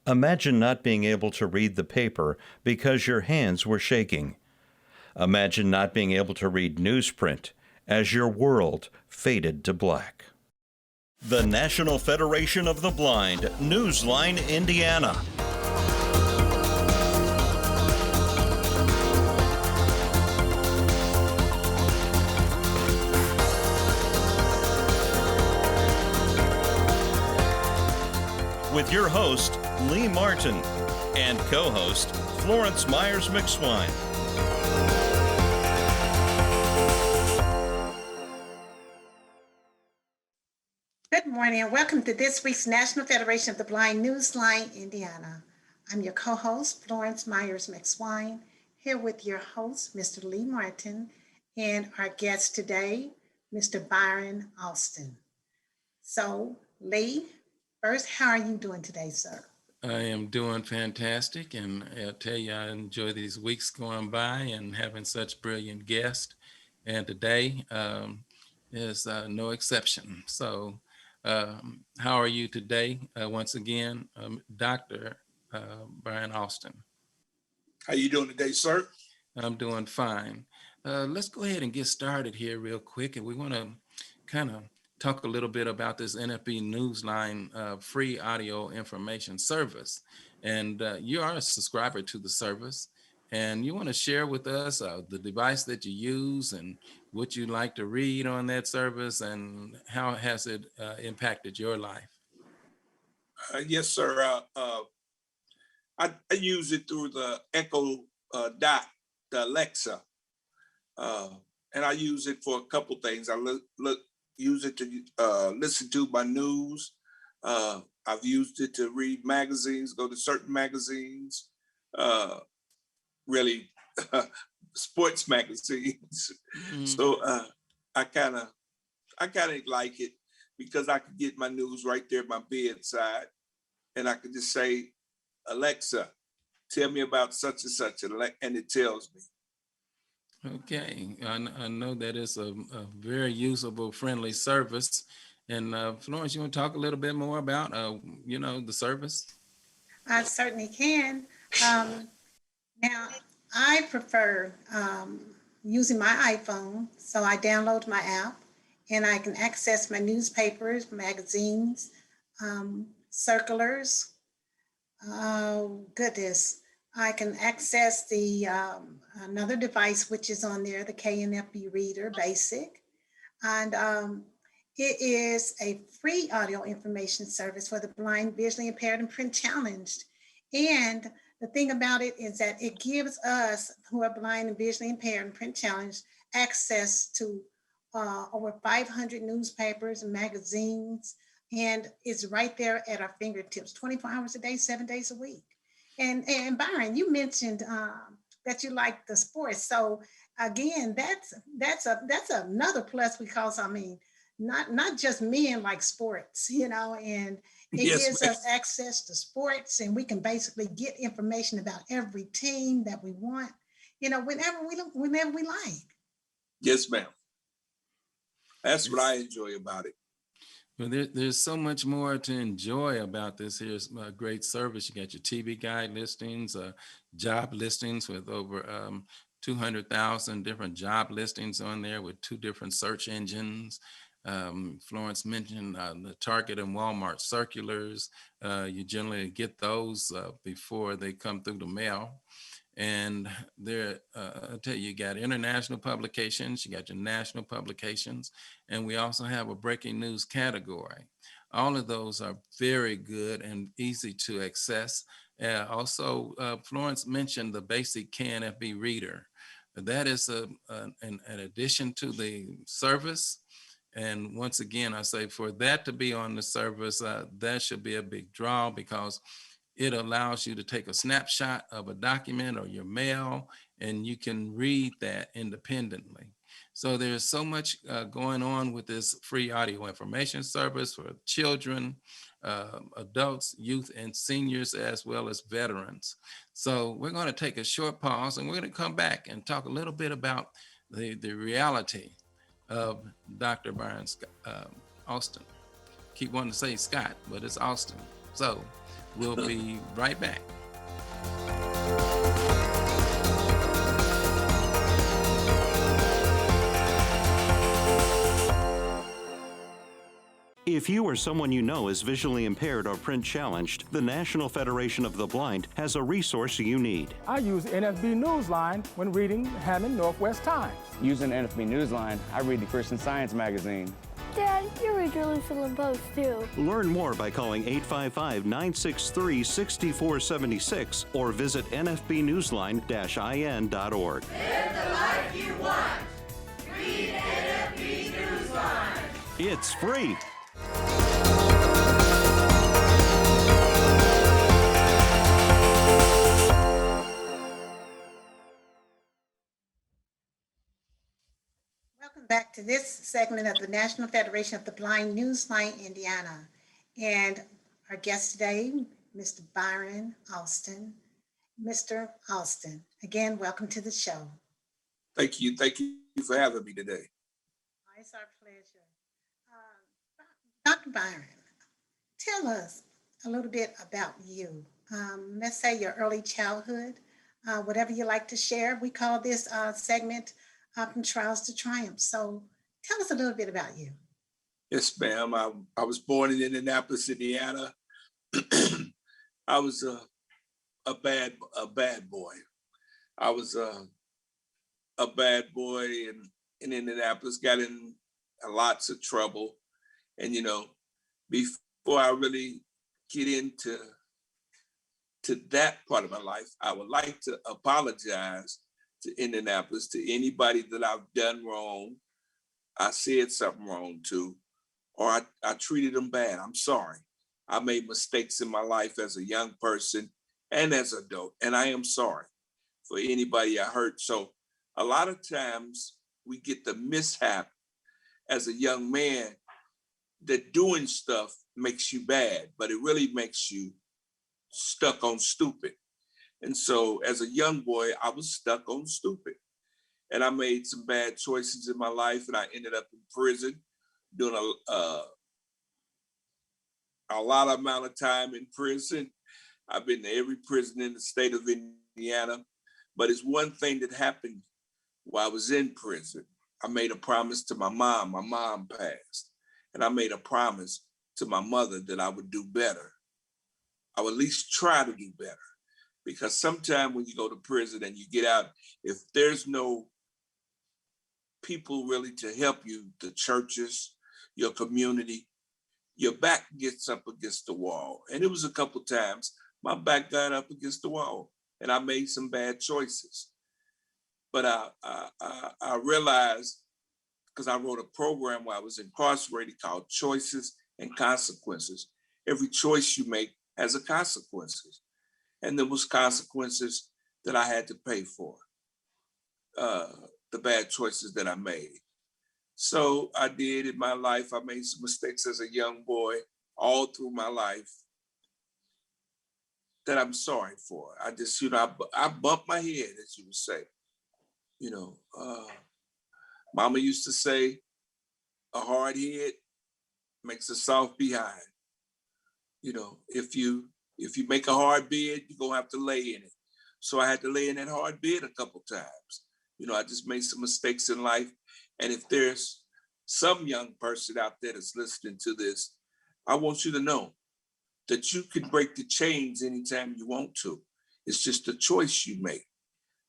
Imagine not being able to read the paper because your hands were shaking. Imagine not being able to read newsprint as your world faded to black. The National Federation of the Blind, Newsline, Indiana. With your host, Lee Martin, and co-host, Florence Myers-McSwine. Good morning and welcome to this week's National Federation of the Blind Newsline, Indiana. I'm your co-host, Florence Myers-McSwine, here with your host, Mr. Lee Martin, and our guest today, Mr. Byron Alston. So, Lee, first, how are you doing today, sir? I am doing fantastic, and I'll tell you, I enjoy these weeks going by and having such brilliant guests, and today is no exception. So, how are you today? Once again, Dr. Byron Alston. How you doing today, sir? I'm doing fine. Let's go ahead and get started here real quick, and we want to kind of talk a little bit about this NFB Newsline free audio information service. And you are a subscriber to the service, and you want to share with us the device that you use and what you like to read on that service and how has it impacted your life? Yes, sir. I use it through the Echo Dot, the Alexa, and I use it for a couple things. I use it to listen to my news. I've used it to read magazines, go to certain magazines, really sports magazines. Mm-hmm. So I kind of like it because I could get my news right there at my bedside, and I could just say, Alexa, tell me about such and such, and it tells me. Okay, I know that it's a very usable, friendly service. And Florence, you want to talk a little bit more about, the service? I certainly can. Now, I prefer using my iPhone, so I download my app, and I can access my newspapers, magazines, circulars. Oh, goodness. I can access the another device which is on there, the NFB Reader Basic, and it is a free audio information service for the blind, visually impaired, and print challenged. And the thing about it is that it gives us who are blind and visually impaired and print challenged access to over 500 newspapers and magazines, and it's right there at our fingertips, 24 hours a day, 7 days a week. And Byron, you mentioned that you like the sports. So again, that's another plus because not just men like sports, and it gives us access to sports, and we can basically get information about every team that we want, whenever we like. Yes, ma'am. That's what I enjoy about it. Well, there's so much more to enjoy about this. Here's a great service. You got your TV guide listings, job listings with over 200,000 different job listings on there with 2 different search engines. Florence mentioned the Target and Walmart circulars. You generally get those before they come through the mail. And there, I'll tell you, you got international publications, you got your national publications, and we also have a breaking news category. All of those are very good and easy to access. Also, Florence mentioned the basic KNFB reader. That is an addition to the service. And once again, I say for that to be on the service, that should be a big draw because it allows you to take a snapshot of a document or your mail, and you can read that independently. So there's so much going on with this free audio information service for children, adults, youth, and seniors, as well as veterans. So we're going to take a short pause, and we're going to come back and talk a little bit about the reality of Dr. Byron Alston. Keep wanting to say Scott, but it's Alston. So We'll be right back. If you or someone you know is visually impaired or print challenged, the National Federation of the Blind has a resource you need. I use NFB Newsline when reading Hammond Northwest Times. Using NFB Newsline, I read the Christian Science magazine. Dad, you read Jerusalem Post too. Learn more by calling 855-963-6476 or visit nfbnewsline-in.org. Live the life you want. Read NFB Newsline. It's free. Welcome back to this segment of the National Federation of the Blind Newsline, Indiana. And our guest today, Mr. Byron Alston. Mr. Alston, again, welcome to the show. Thank you. Thank you for having me today. It's our pleasure. Dr. Byron, tell us a little bit about you. Let's say your early childhood, whatever you like to share. We call this segment From Trials to Triumph. So tell us a little bit about you. Yes, ma'am. I was born in Indianapolis, Indiana. I was a bad boy. I was a bad boy in Indianapolis, got in lots of trouble. And, you know, before I really get into that part of my life, I would like to apologize to Indianapolis, to anybody that I've done wrong, I said something wrong to, or I treated them bad. I'm sorry. I made mistakes in my life as a young person and as an adult, and I am sorry for anybody I hurt. So a lot of times we get the mishap as a young man that doing stuff makes you bad, but it really makes you stuck on stupid. And so as a young boy, I was stuck on stupid. And I made some bad choices in my life, and I ended up in prison doing a lot of amount of time in prison. I've been to every prison in the state of Indiana, but it's one thing that happened while I was in prison. I made a promise to my mom. My mom passed. And I made a promise to my mother that I would do better. I would at least try to do better. Because sometimes when you go to prison and you get out, if there's no people really to help you, the churches, your community, your back gets up against the wall. And it was a couple times my back got up against the wall and I made some bad choices. But I realized, because I wrote a program while I was incarcerated called Choices and Consequences. Every choice you make has a consequences. And there was consequences that I had to pay for, the bad choices that I made. So I did in my life. I made some mistakes as a young boy all through my life that I'm sorry for. I just, I bumped my head, as you would say. Mama used to say, a hard head makes a soft behind. If you make a hard bed, you're gonna have to lay in it. So I had to lay in that hard bed a couple times. I just made some mistakes in life. And if there's some young person out there that's listening to this, I want you to know that you can break the chains anytime you want to. It's just a choice you make.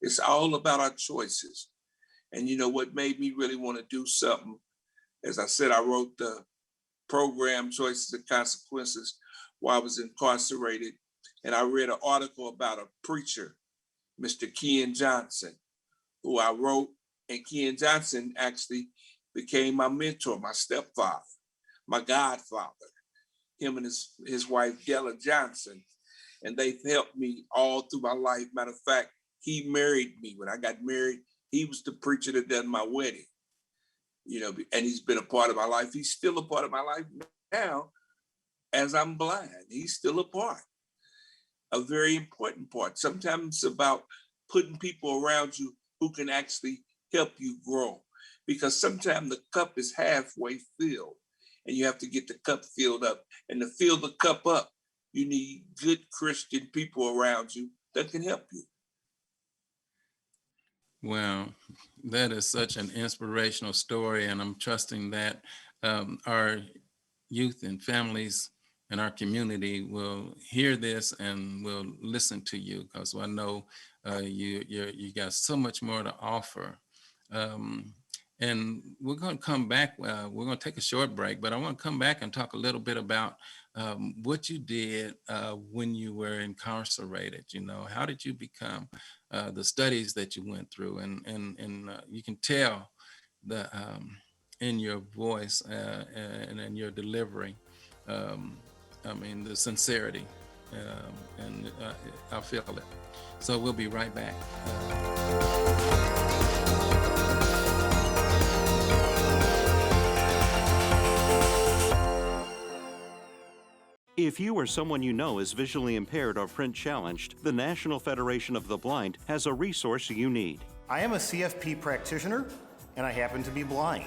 It's all about our choices. And what made me really want to do something, as I said, I wrote the program Choices and Consequences while I was incarcerated. And I read an article about a preacher, Mr. Ken Johnson, who I wrote. And Ken Johnson actually became my mentor, my stepfather, my godfather, him and his wife, Della Johnson. And they've helped me all through my life. Matter of fact, he married me. When I got married, he was the preacher that done my wedding, and he's been a part of my life. He's still a part of my life now as I'm blind. He's still a part, a very important part. Sometimes it's about putting people around you who can actually help you grow, because sometimes the cup is halfway filled and you have to get the cup filled up. And to fill the cup up, You need good Christian people around you that can help you. Well, that is such an inspirational story, and I'm trusting that our youth and families and our community will hear this and will listen to you, because I know you got so much more to offer. And we're going to come back. We're going to take a short break, but I want to come back and talk a little bit about what you did when you were incarcerated. You know, how did you become the studies that you went through, and you can tell the in your voice and in your delivery. I mean, the sincerity, and I feel it. So we'll be right back. If you or someone you know is visually impaired or print challenged, the National Federation of the Blind has a resource you need. I am a CFP practitioner, and I happen to be blind.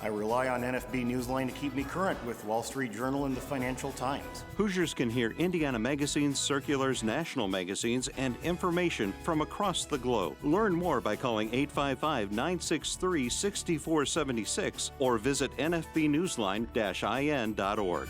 I rely on NFB Newsline to keep me current with Wall Street Journal and the Financial Times. Hoosiers can hear Indiana magazines, circulars, national magazines, and information from across the globe. Learn more by calling 855-963-6476 or visit nfbnewsline-in.org.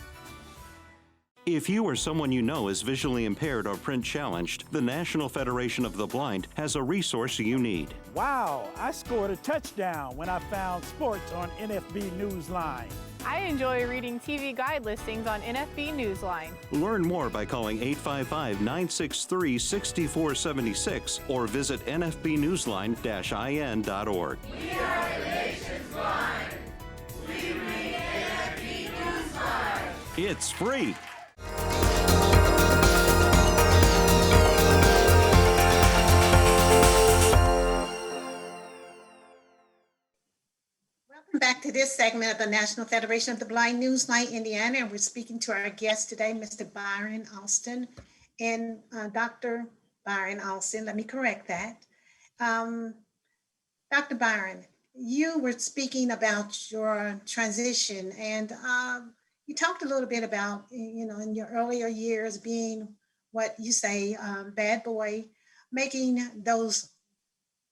If you or someone you know is visually impaired or print challenged, the National Federation of the Blind has a resource you need. Wow, I scored a touchdown when I found sports on NFB Newsline. I enjoy reading TV guide listings on NFB Newsline. Learn more by calling 855-963-6476 or visit nfbnewsline-in.org. We are the nation's blind. We read NFB Newsline. It's free. Welcome back to this segment of the National Federation of the Blind Newsline Indiana, and we're speaking to our guest today, Mr. Byron Alston and Dr. Byron Alston. Let me correct that. Dr. Byron, you were speaking about your transition, and you talked a little bit about, you know, in your earlier years being what you say, bad boy, making those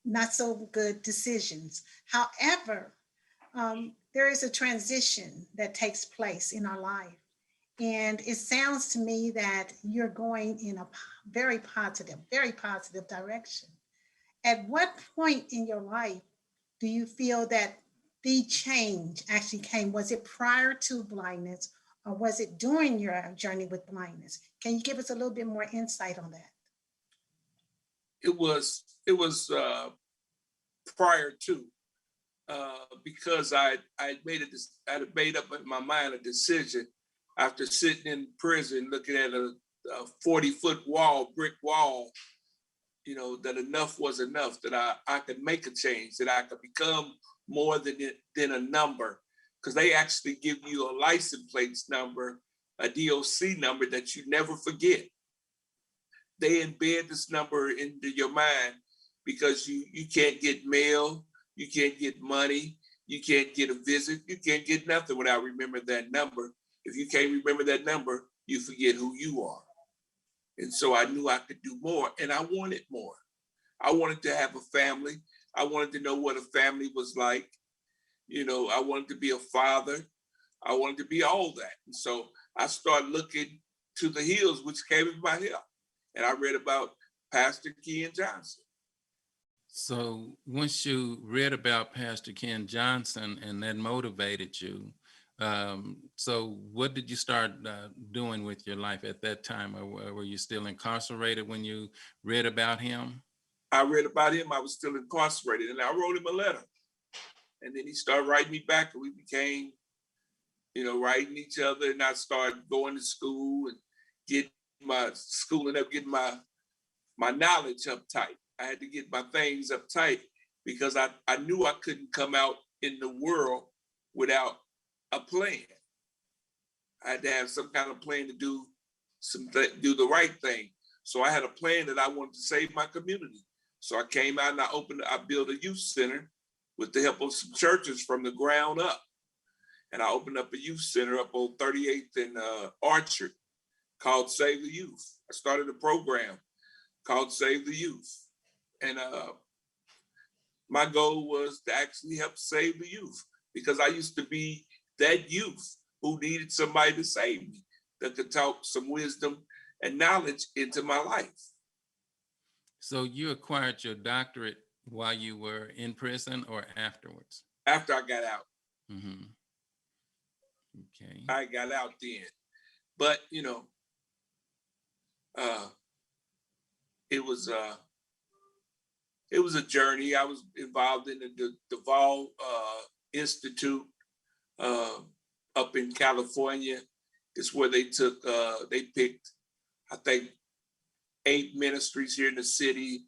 not so good decisions. However, there is a transition that takes place in our life. And it sounds to me that you're going in a very positive direction. At what point in your life do you feel that the change actually came? Was it prior to blindness, or was it during your journey with blindness? Can you give us a little bit more insight on that? It was prior to. Because I had made up in my mind a decision after sitting in prison looking at a 40-foot wall, brick wall, you know, that enough was enough, that I could make a change, that I could become more than a number. Because they actually give you a license plate number, a DOC number that you never forget. They embed this number into your mind because you can't get mail, you can't get money, you can't get a visit, you can't get nothing without remembering that number. If you can't remember that number, you forget who you are. And so I knew I could do more, and I wanted more. I wanted to have a family. I wanted to know what a family was like. You know, I wanted to be a father. I wanted to be all that. And so I started looking to the hills, which came in my help. And I read about Pastor Ken Johnson. So once you read about Pastor Ken Johnson and that motivated you, so what did you start doing with your life at that time? Or were you still incarcerated when you read about him? I read about him. I was still incarcerated, and I wrote him a letter. And then he started writing me back, and we became, you know, writing each other. And I started going to school and getting my schooling up, getting my knowledge up tight. I had to get my things up tight because I knew I couldn't come out in the world without a plan. I had to have some kind of plan to do the right thing. So I had a plan that I wanted to save my community. So I came out and I built a youth center with the help of some churches from the ground up. And I opened up a youth center up on 38th and Orchard. called Save the Youth. I started a program called Save the Youth. And my goal was to actually help save the youth, because I used to be that youth who needed somebody to save me, that could talk some wisdom and knowledge into my life. So you acquired your doctorate while you were in prison or afterwards? After I got out. Mm-hmm. Okay. I got out then. But, you know, it was a journey. I was involved in the Duvall Institute up in California. It's where they picked, I think, 8 ministries here in the city,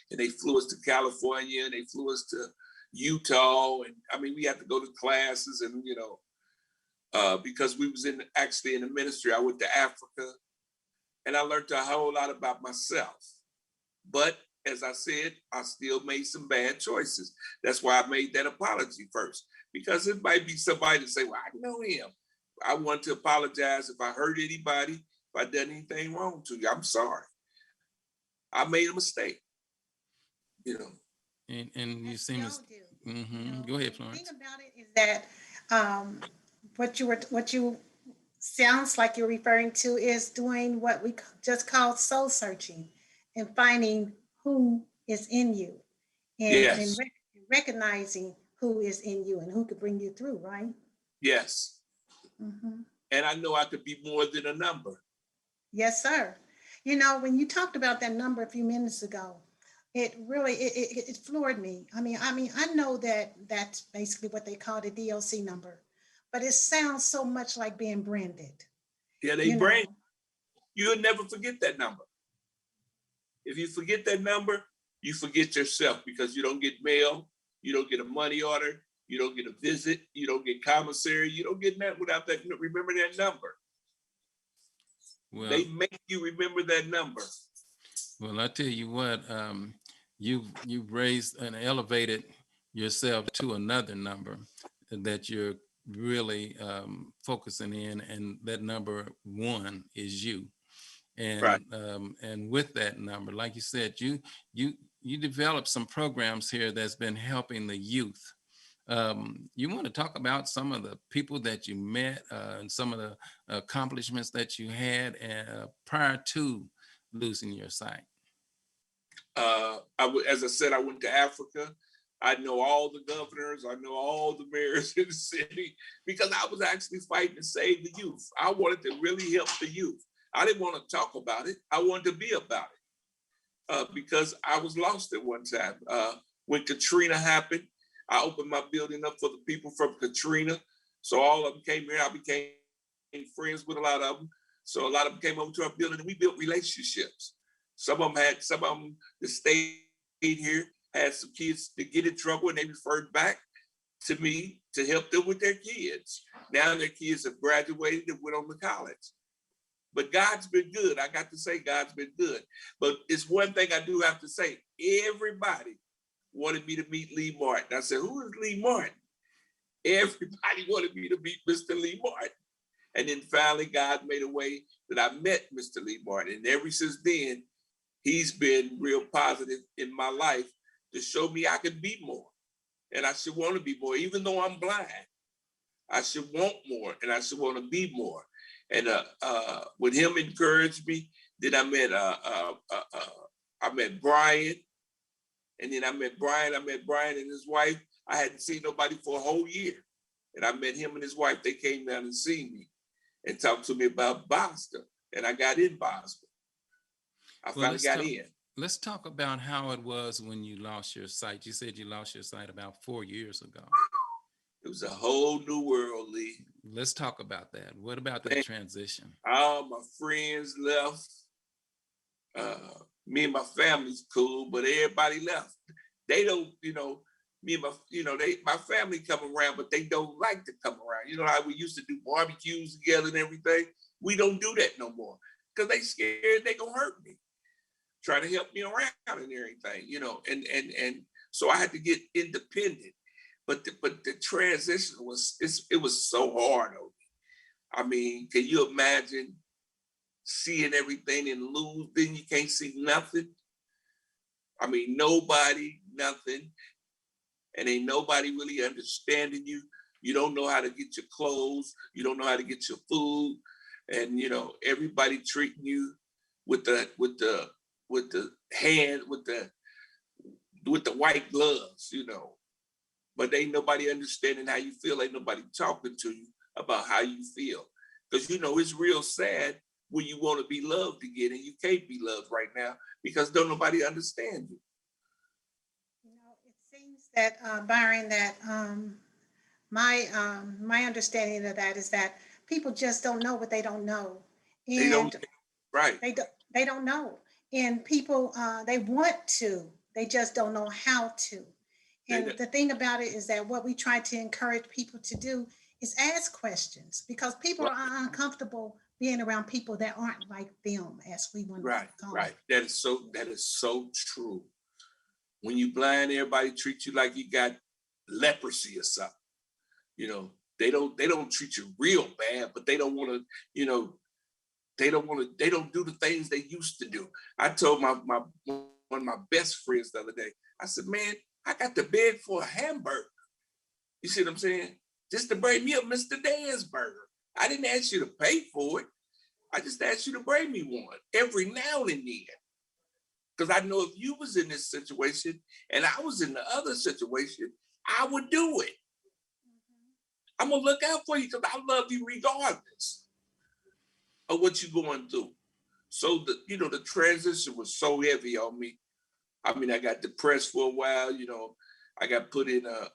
and they flew us to California, and they flew us to Utah. And I mean, we had to go to classes, and, you know, because we was actually in the ministry, I went to Africa, and I learned a whole lot about myself. But as I said, I still made some bad choices. That's why I made that apology first, because it might be somebody to say, well, I know him. I want to apologize if I hurt anybody, if I done anything wrong to you. I'm sorry. I made a mistake, you know. And you seem to, Go ahead, Florence. The thing about it is that what you sounds like you're referring to is doing what we just call soul searching and finding who is in you, and, Yes. and recognizing who is in you and who could bring you through, right? Yes. Mm-hmm. And I know I could be more than a number. Yes, sir. You know, when you talked about that number a few minutes ago, it really, it floored me. I mean, I know that that's basically what they call the DOC number, but it sounds so much like being branded. Yeah, they brand. You'll never forget that number. If you forget that number, you forget yourself, because you don't get mail, you don't get a money order, you don't get a visit, you don't get commissary, you don't get that without that. Remember that number. Well, they make you remember that number. Well, I tell you what, you've raised and elevated yourself to another number that you're really focusing in, and that number 1 is you. And right. And with that number, like you said, you developed some programs here that's been helping the youth. You want to talk about some of the people that you met and some of the accomplishments that you had prior to losing your sight? As I said, I went to Africa. I know all the governors. I know all the mayors in the city, because I was actually fighting to save the youth. I wanted to really help the youth. I didn't want to talk about it. I wanted to be about it because I was lost at one time. When Katrina happened, I opened my building up for the people from Katrina. So all of them came here. I became friends with a lot of them. So a lot of them came over to our building, and we built relationships. Some of them that stayed here, had some kids to get in trouble, and they referred back to me to help them with their kids. Now their kids have graduated and went on to college. But God's been good. I got to say God's been good. But it's one thing I do have to say. Everybody wanted me to meet Lee Martin. I said, who is Lee Martin? Everybody wanted me to meet Mr. Lee Martin. And then finally, God made a way that I met Mr. Lee Martin. And ever since then, he's been real positive in my life to show me I can be more. And I should want to be more. Even though I'm blind, I should want more, and I should want to be more. And with him encouraged me, then I met Brian. And then I met Brian and his wife. I hadn't seen nobody for a whole year. And I met him and his wife. They came down and seen me and talked to me about Boston. And I got in Boston. I finally got in. Let's talk about how it was when you lost your sight. You said you lost your sight about 4 years ago. It was a whole new world, Lee. Let's talk about that. What about that transition? All my friends left. Me and my family's cool, but everybody left. They don't, me and my family come around, but they don't like to come around. You know how we used to do barbecues together and everything? We don't do that no more because they scared they gonna hurt me, trying to help me around and everything, and so I had to get independent. But the transition was so hard on me. I mean, can you imagine seeing everything and lose, then you can't see nothing. I mean, nobody, nothing. And ain't nobody really understanding you. You don't know how to get your clothes. You don't know how to get your food. And, you know, everybody treating you with the white gloves, you know. But ain't nobody understanding how you feel. Ain't nobody talking to you about how you feel. Because, you know, it's real sad when you want to be loved again and you can't be loved right now because don't nobody understand you. You know, it seems that, Byron, that my understanding of that is that people just don't know what they don't know. And they don't, right. They don't know. And people, they want to, they just don't know how to. And the thing about it is that what we try to encourage people to do is ask questions, because people are uncomfortable being around people that aren't like them, as we want to call them. Right. That is so true. When you blind, everybody treats you like you got leprosy or something. You know, they don't treat you real bad, but they don't want to, you know, they don't do the things they used to do. I told one of my best friends the other day, I said, man, I got to beg for a hamburger. You see what I'm saying? Just to bring me a Mr. Dan's burger. I didn't ask you to pay for it. I just asked you to bring me one every now and then. Because I know if you was in this situation and I was in the other situation, I would do it. I'm going to look out for you because I love you regardless of what you're going through. So, the transition was so heavy on me. I mean, I got depressed for a while, you know. I got put in a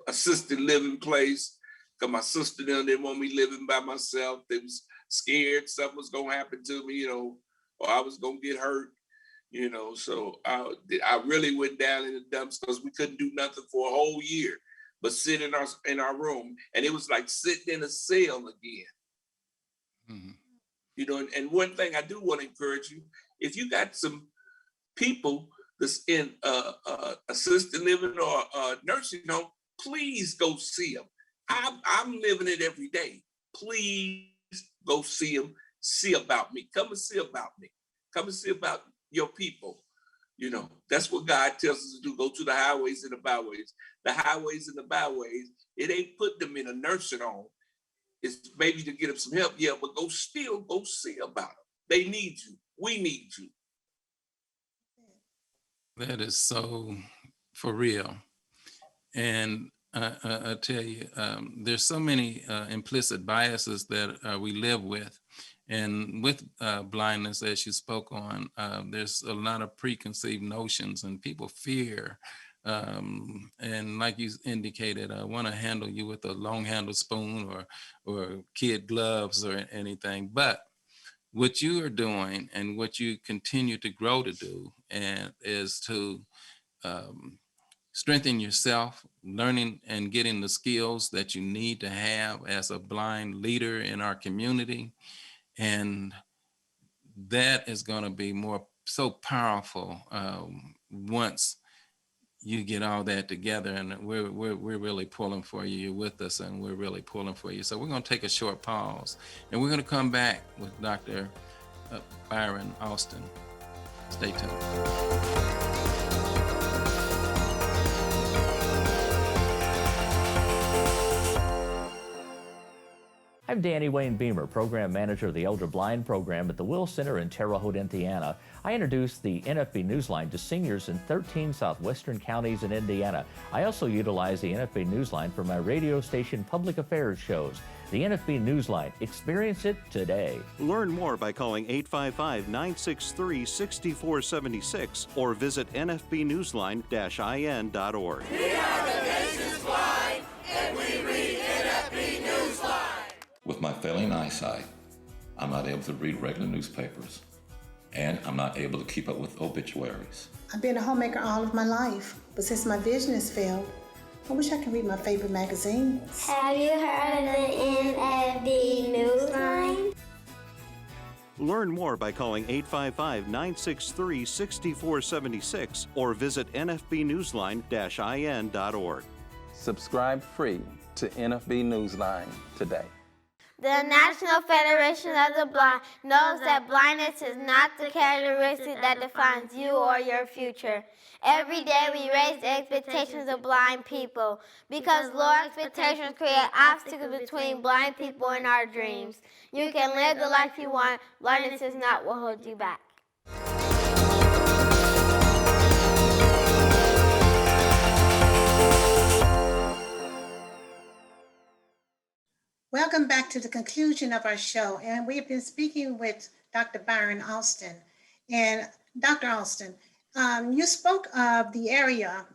assisted living place because my sister didn't want me living by myself. They was scared something was going to happen to me, you know, or I was going to get hurt, you know. So I really went down in the dumps because we couldn't do nothing for a whole year but sit in our room. And it was like sitting in a cell again. Mm-hmm. You know, and one thing I do want to encourage you, if you got some people that's in assisted living or nursing home, please go see them. I'm living it every day. Please go see them. See about me. Come and see about me. Come and see about your people. You know, that's what God tells us to do. Go to the highways and the byways. The highways and the byways, it ain't put them in a nursing home. It's maybe to get them some help. Yeah, but go see about them. They need you. We need you. That is so for real. And I tell you, there's so many implicit biases that we live with. And with blindness, as you spoke on, there's a lot of preconceived notions and people fear. And like you indicated, I want to handle you with a long handled spoon or kid gloves or anything. But what you are doing and what you continue to grow to do and is to strengthen yourself, learning and getting the skills that you need to have as a blind leader in our community. And that is going to be so powerful once you get all that together. And we're really pulling for you. You're with us, and we're really pulling for you. So we're going to take a short pause, and we're going to come back with Dr. Byron Alston. Stay tuned. I'm Danny Wayne Beamer, Program Manager of the Elder Blind Program at the Will Center in Terre Haute, Indiana. I introduce the NFB Newsline to seniors in 13 southwestern counties in Indiana. I also utilize the NFB Newsline for my radio station public affairs shows. The NFB Newsline. Experience it today. Learn more by calling 855-963-6476 or visit nfbnewsline-in.org. We are the nation's blind, and we read NFB Newsline. With my failing eyesight, I'm not able to read regular newspapers, and I'm not able to keep up with obituaries. I've been a homemaker all of my life, but since my vision has failed, I wish I could read my favorite magazines. Have you heard of the NFB Newsline? Learn more by calling 855-963-6476 or visit nfbnewsline-in.org. Subscribe free to NFB Newsline today. The National Federation of the Blind knows that blindness is not the characteristic that defines you or your future. Every day we raise the expectations of blind people because low expectations create obstacles between blind people and our dreams. You can live the life you want. Blindness is not what holds you back. Welcome back to the conclusion of our show. And we have been speaking with Dr. Byron Alston. And Dr. Alston, you spoke of the area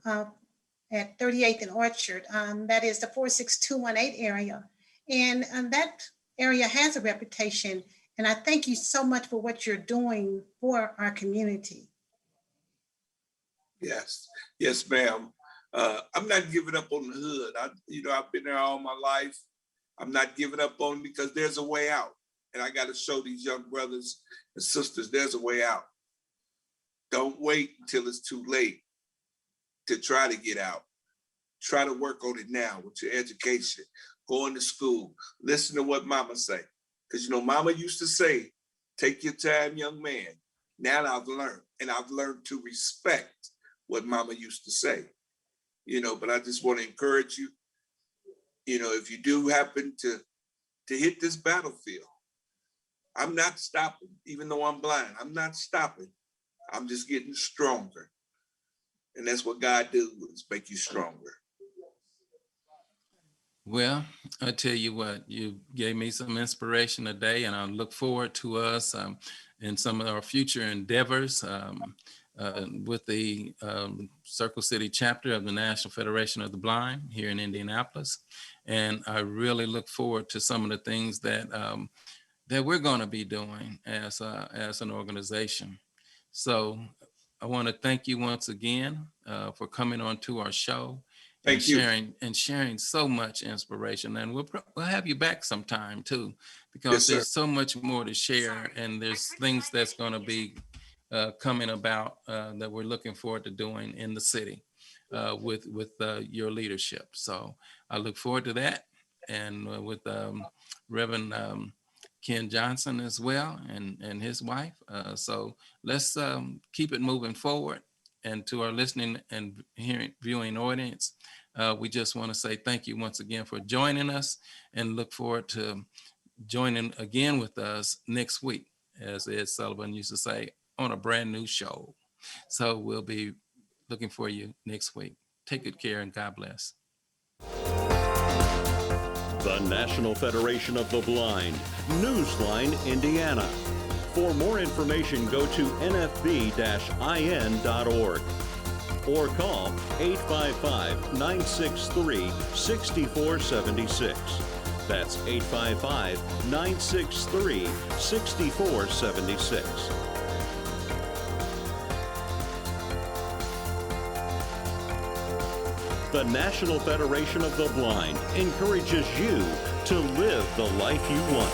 at 38th and Orchard, that is the 46218 area. And that area has a reputation. And I thank you so much for what you're doing for our community. Yes, yes, ma'am. I'm not giving up on the hood. I've been there all my life. I'm not giving up on it because there's a way out. And I got to show these young brothers and sisters there's a way out. Don't wait until it's too late to try to get out. Try to work on it now with your education, going to school, listen to what mama say. Because, mama used to say, take your time, young man. Now I've learned, and I've learned to respect what mama used to say. But I just want to encourage you, if you do happen to hit this battlefield, I'm not stopping, even though I'm blind. I'm not stopping. I'm just getting stronger. And that's what God does, is make you stronger. Well, I tell you what, you gave me some inspiration today, and I look forward to us in some of our future endeavors with the Circle City chapter of the National Federation of the Blind here in Indianapolis. And I really look forward to some of the things that we're going to be doing as an organization. So I want to thank you once again for coming on to our show. Thank you. Sharing so much inspiration. And we'll have you back sometime too, because there's so much more to share, and there's things that's going to be coming about that we're looking forward to doing in the city with your leadership. So I look forward to that, and with Reverend Ken Johnson as well, and his wife. So let's keep it moving forward. And to our listening and viewing audience, we just want to say thank you once again for joining us, and look forward to joining again with us next week, as Ed Sullivan used to say, on a brand new show. So we'll be looking for you next week. Take good care, and God bless. The National Federation of the Blind, Newsline, Indiana. For more information, go to nfb-in.org or call 855-963-6476. That's 855-963-6476. The National Federation of the Blind encourages you to live the life you want.